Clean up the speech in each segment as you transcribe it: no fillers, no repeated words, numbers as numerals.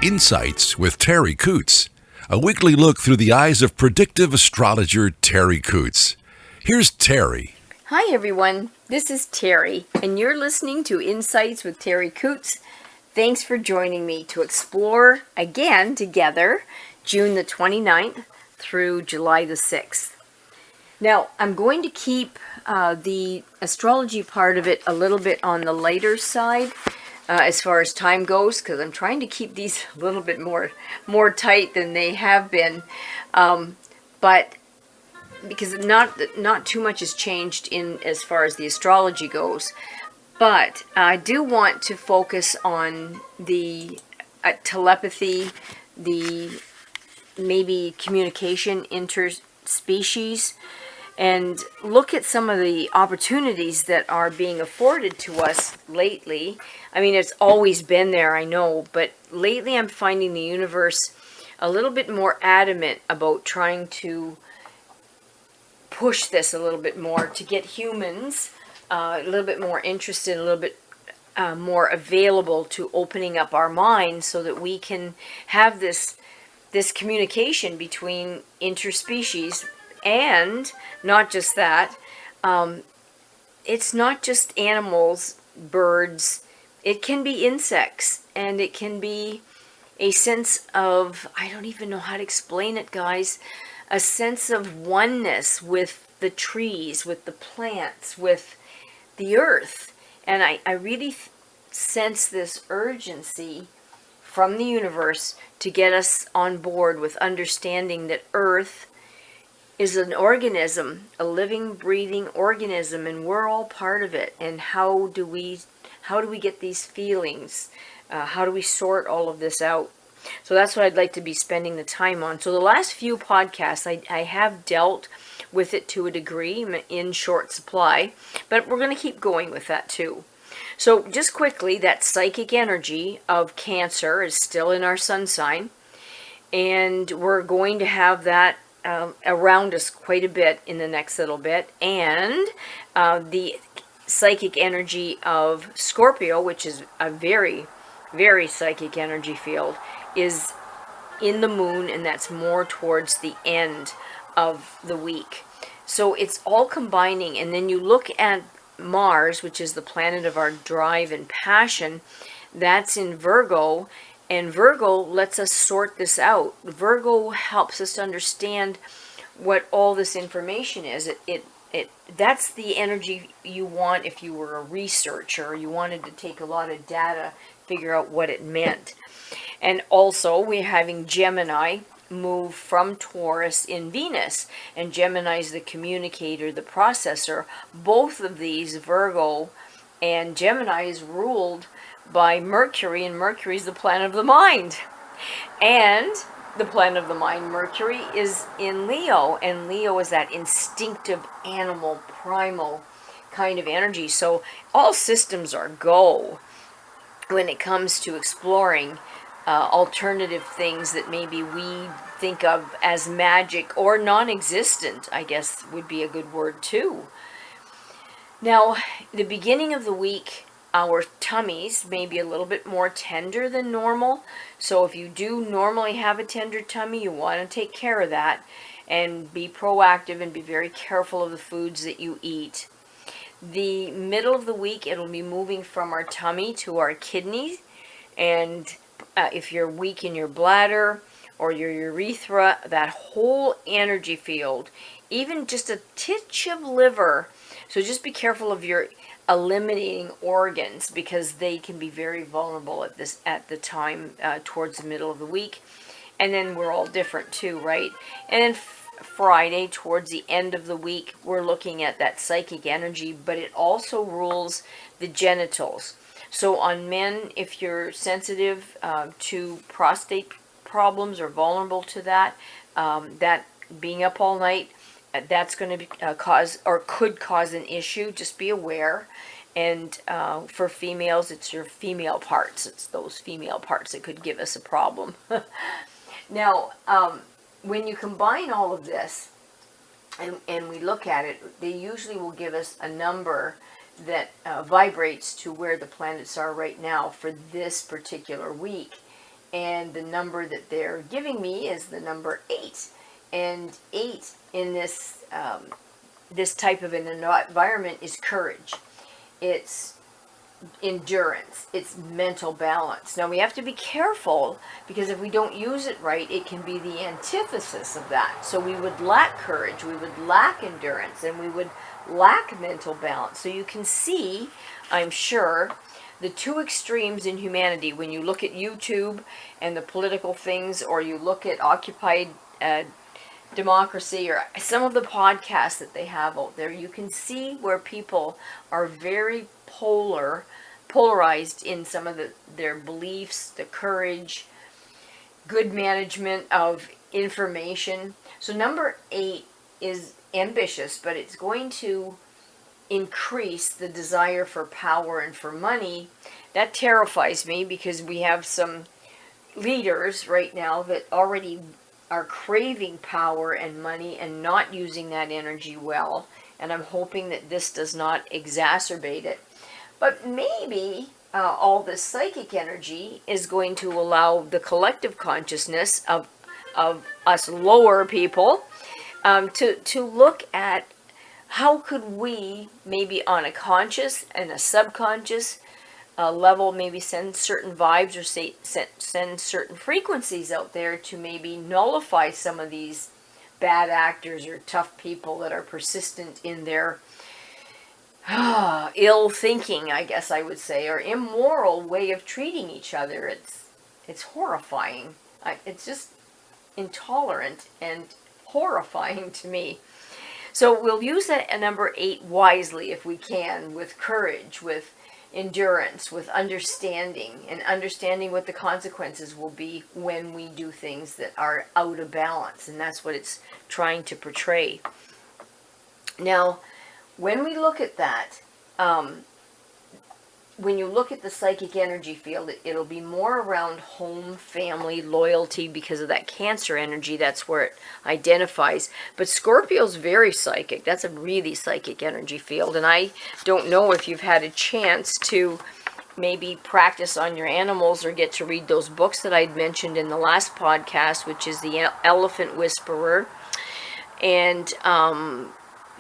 Insights with Terri Coots, a weekly look through the eyes of predictive astrologer Terri Coots. Here's Terri. Hi everyone, this is Terri, and you're listening to Insights with Terri Coots. Thanks for joining me to explore again together June the 29th through July the 6th. Now, I'm going to keep the astrology part of it a little bit on the lighter side as far as time goes, because I'm trying to keep these a little bit more tight than they have been. But because not too much has changed in as far as the astrology goes. But I do want to focus on the telepathy, the maybe communication interspecies, and look at some of the opportunities that are being afforded to us lately. I mean, it's always been there, I know, but lately I'm finding the universe a little bit more adamant about trying to push this a little bit more to get humans a little bit more interested, a little bit more available to opening up our minds so that we can have this communication between interspecies. And not just that, it's not just animals, birds, it can be insects, and it can be a sense of, I don't even know how to explain it, guys, a sense of oneness with the trees, with the plants, with the earth. And I really sense this urgency from the universe to get us on board with understanding that Earth is an organism, a living, breathing organism, and we're all part of it. And how do we get these feelings? How do we sort all of this out? So that's what I'd like to be spending the time on. So the last few podcasts, I have dealt with it to a degree in short supply, but we're going to keep going with that too. So just quickly, that psychic energy of Cancer is still in our sun sign, and we're going to have that around us quite a bit in the next little bit. And the psychic energy of Scorpio, which is a very, very psychic energy field, is in the moon, and that's more towards the end of the week. So it's all combining. And then you look at Mars, which is the planet of our drive and passion, that's in Virgo. And Virgo lets us sort this out. Virgo helps us to understand what all this information is. That's the energy you want if you were a researcher, you wanted to take a lot of data, figure out what it meant. And also we're having Gemini move from Taurus in Venus, and Gemini is the communicator, the processor. Both of these, Virgo and Gemini, is ruled by Mercury, and Mercury is the planet of the mind. And the planet of the mind, Mercury, is in Leo, and Leo is that instinctive animal, primal kind of energy. So all systems are go when it comes to exploring alternative things that maybe we think of as magic or non-existent, I guess would be a good word too. Now, the beginning of the week, our tummies may be a little bit more tender than normal. So if you do normally have a tender tummy, you want to take care of that and be proactive and be very careful of the foods that you eat. The middle of the week, it'll be moving from our tummy to our kidneys. And if you're weak in your bladder or your urethra, that whole energy field, even just a titch of liver. So just be careful of your eliminating organs, because they can be very vulnerable at the time towards the middle of the week. And then we're all different too, right? And then Friday, towards the end of the week, we're looking at that psychic energy, but it also rules the genitals. So on men, if you're sensitive to prostate problems or vulnerable to that, that being up all night, that's going to cause or could cause an issue. Just be aware. And for females, it's your female parts. It's those female parts that could give us a problem. Now, when you combine all of this and we look at it, they usually will give us a number that vibrates to where the planets are right now for this particular week. And the number that they're giving me is the number 8. And 8 in this type of an environment is courage. It's endurance. It's mental balance. Now we have to be careful, because if we don't use it right, it can be the antithesis of that. So we would lack courage, we would lack endurance, and we would lack mental balance. So you can see, I'm sure, the two extremes in humanity. When you look at YouTube and the political things, or you look at Occupy Democracy, or some of the podcasts that they have out there, you can see where people are very polarized in some of their beliefs, the courage, good management of information. So number 8 is ambitious, but it's going to increase the desire for power and for money. That terrifies me, because we have some leaders right now that already are craving power and money and not using that energy well. And I'm hoping that this does not exacerbate it. But maybe all this psychic energy is going to allow the collective consciousness of us lower people to look at how could we, maybe on a conscious and a subconscious level, maybe send certain vibes, or send certain frequencies out there to maybe nullify some of these bad actors or tough people that are persistent in their ill thinking, I guess I would say, or immoral way of treating each other. It's horrifying. It's just intolerant and horrifying to me. So we'll use that number 8 wisely if we can, with courage, with endurance, with understanding, and understanding what the consequences will be when we do things that are out of balance. And that's what it's trying to portray. Now, when we look at that, when you look at the psychic energy field, it'll be more around home, family, loyalty, because of that Cancer energy. That's where it identifies. But Scorpio's very psychic. That's a really psychic energy field. And I don't know if you've had a chance to maybe practice on your animals, or get to read those books that I'd mentioned in the last podcast, which is The Elephant Whisperer, and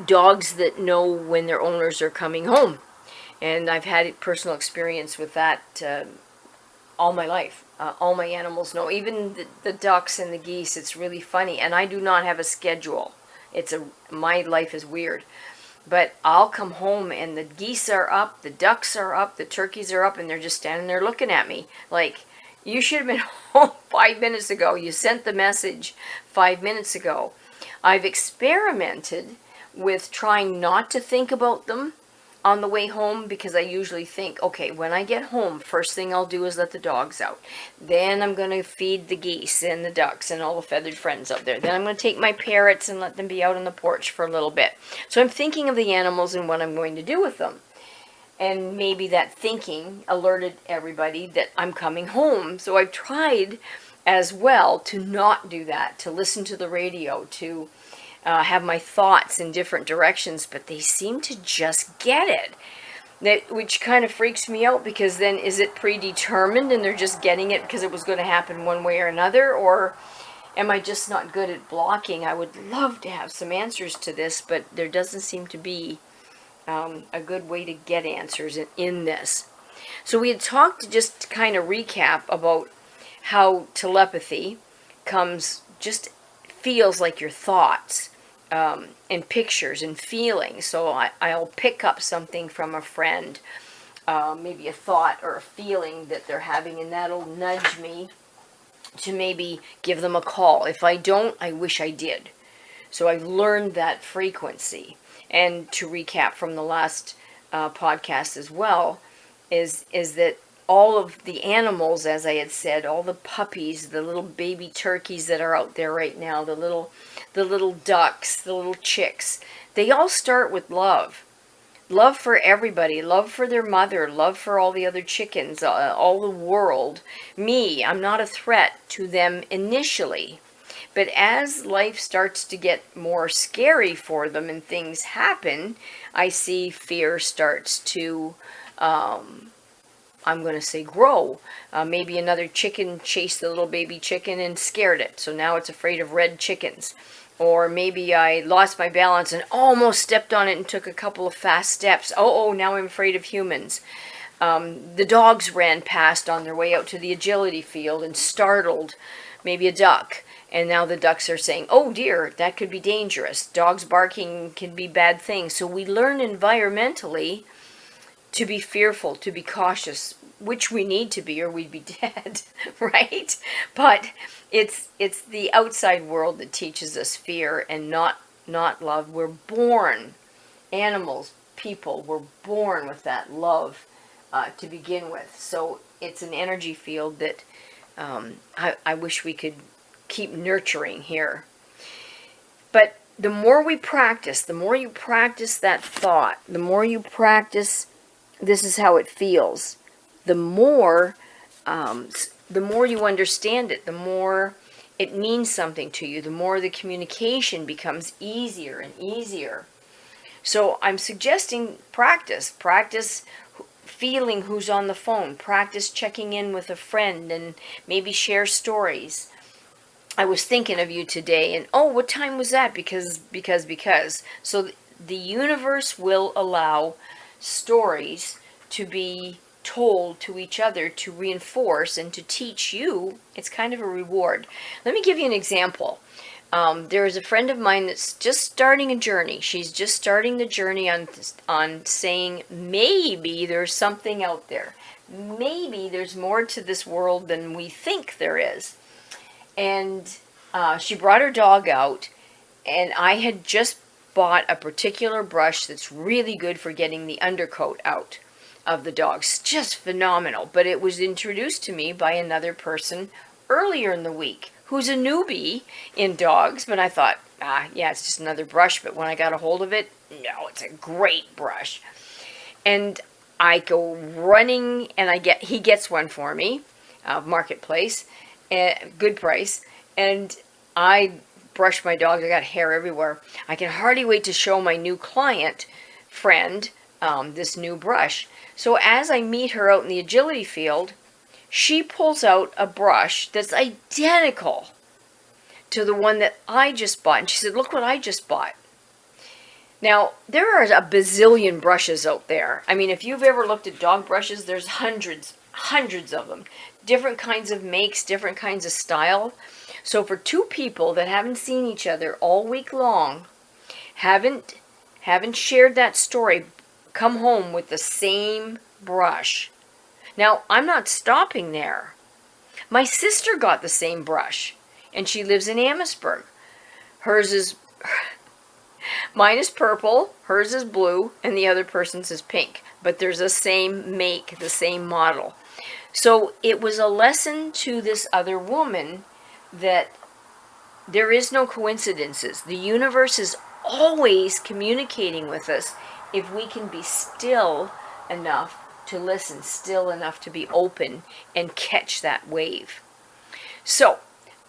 Dogs That Know When Their Owners Are Coming Home. And I've had personal experience with that all my life. All my animals know, even the ducks and the geese. It's really funny. And I do not have a schedule. My life is weird. But I'll come home and the geese are up, the ducks are up, the turkeys are up, and they're just standing there looking at me. Like, you should have been home 5 minutes ago. You sent the message 5 minutes ago. I've experimented with trying not to think about them on the way home, because I usually think, okay, when I get home, first thing I'll do is let the dogs out. Then I'm going to feed the geese and the ducks and all the feathered friends out there. Then I'm going to take my parrots and let them be out on the porch for a little bit. So I'm thinking of the animals and what I'm going to do with them. And maybe that thinking alerted everybody that I'm coming home. So I've tried as well to not do that, to listen to the radio, to have my thoughts in different directions, but they seem to just get it. Which kind of freaks me out, because then is it predetermined and they're just getting it because it was going to happen one way or another? Or am I just not good at blocking? I would love to have some answers to this, but there doesn't seem to be a good way to get answers in this. So we had talked, just to kind of recap, about how telepathy feels like your thoughts. And pictures and feelings. So I'll pick up something from a friend, maybe a thought or a feeling that they're having, and that'll nudge me to maybe give them a call. If I don't, I wish I did. So I've learned that frequency. And to recap from the last podcast as well, is that all of the animals, as I had said, all the puppies, the little baby turkeys that are out there right now, the little ducks, the little chicks, they all start with love. Love for everybody, love for their mother, love for all the other chickens, all the world. Me, I'm not a threat to them initially. But as life starts to get more scary for them and things happen, I see fear starts to I'm going to say grow. Maybe another chicken chased the little baby chicken and scared it, so now it's afraid of red chickens. Or maybe I lost my balance and almost stepped on it and took a couple of fast steps. Oh, now I'm afraid of humans. The dogs ran past on their way out to the agility field and startled maybe a duck. And now the ducks are saying, oh dear, that could be dangerous. Dogs barking can be bad things. So we learn environmentally to be fearful, to be cautious, which we need to be or we'd be dead, right? But it's the outside world that teaches us fear and not love. We're born, animals, people, we're born with that love to begin with. So it's an energy field that I wish we could keep nurturing here. But the more we practice, the more you practice that thought, the more you practice, this is how it feels, the more you understand it, the more it means something to you, the more the communication becomes easier and easier. So I'm suggesting practice feeling who's on the phone, practice checking in with a friend and maybe share stories. I was thinking of you today, and oh, what time was that? Because. So the universe will allow stories to be told to each other to reinforce and to teach you. It's kind of a reward. Let me give you an example. There is a friend of mine that's just starting a journey. She's just starting the journey on saying maybe there's something out there. Maybe there's more to this world than we think there is. And she brought her dog out, and I had just bought a particular brush that's really good for getting the undercoat out of the dogs. Just phenomenal. But it was introduced to me by another person earlier in the week who's a newbie in dogs. But I thought, yeah, it's just another brush. But when I got a hold of it, no, it's a great brush. And I go running, and he gets one for me, Marketplace. Good price, and I brush my dogs. I got hair everywhere. I can hardly wait to show my new client friend this new brush. So as I meet her out in the agility field, she pulls out a brush that's identical to the one that I just bought, and she said, look what I just bought. Now, there are a bazillion brushes out there. I mean, if you've ever looked at dog brushes, there's hundreds of them. Different kinds of makes, different kinds of style. So for two people that haven't seen each other all week long, haven't shared that story, come home with the same brush. Now, I'm not stopping there. My sister got the same brush, and she lives in Amherstburg. Mine is purple, hers is blue, and the other person's is pink. But there's the same make, the same model. So it was a lesson to this other woman that there is no coincidences. The universe is always communicating with us if we can be still enough to listen, still enough to be open and catch that wave. So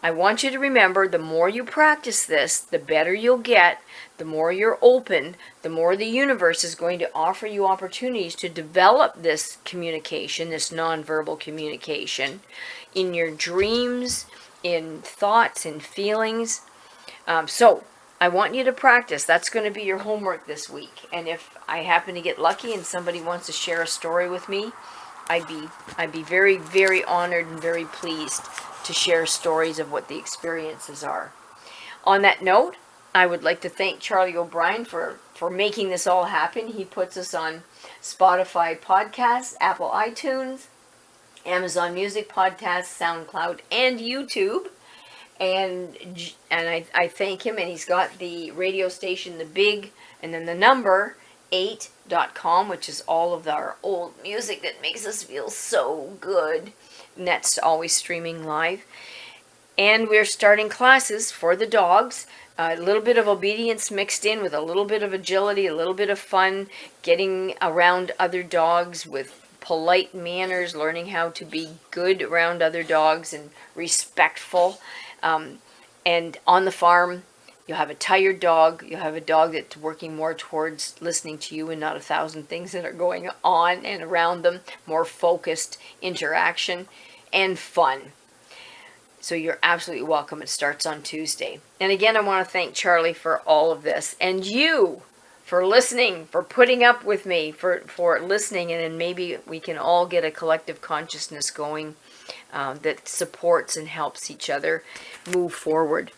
I want you to remember, the more you practice this, the better you'll get. The more you're open, the more the universe is going to offer you opportunities to develop this communication, this nonverbal communication, in your dreams, in thoughts, in feelings. So I want you to practice. That's going to be your homework this week. And if I happen to get lucky and somebody wants to share a story with me, I'd be very, very honored and very pleased to share stories of what the experiences are. On that note, I would like to thank Charlie O'Brien for making this all happen. He puts us on Spotify podcasts, Apple iTunes, Amazon Music Podcasts, SoundCloud, and YouTube. And I thank him, and he's got the radio station, The Big, and then the number 8.com, which is all of our old music that makes us feel so good. And that's always streaming live. And we're starting classes for the dogs. A little bit of obedience mixed in with a little bit of agility, a little bit of fun, getting around other dogs with polite manners, learning how to be good around other dogs and respectful. And on the farm, You'll have a tired dog. You'll have a dog that's working more towards listening to you and not 1,000 things that are going on and around them. More focused interaction and fun. So you're absolutely welcome. It starts on Tuesday. And again, I want to thank Charlie for all of this. And you for listening, for putting up with me, for listening. And then maybe we can all get a collective consciousness going that supports and helps each other move forward.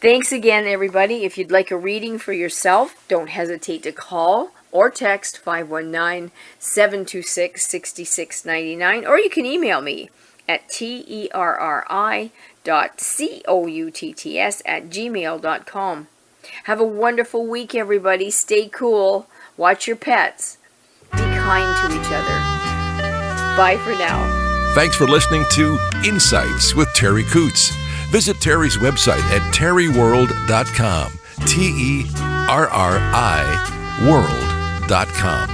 Thanks again, everybody. If you'd like a reading for yourself, don't hesitate to call or text 519-726-6699, or you can email me at terri.coutts@gmail.com. Have a wonderful week, everybody. Stay cool. Watch your pets. Be kind to each other. Bye for now. Thanks for listening to Insights with Terri Coots. Visit Terri's website at terriworld.com. TERRI world.com.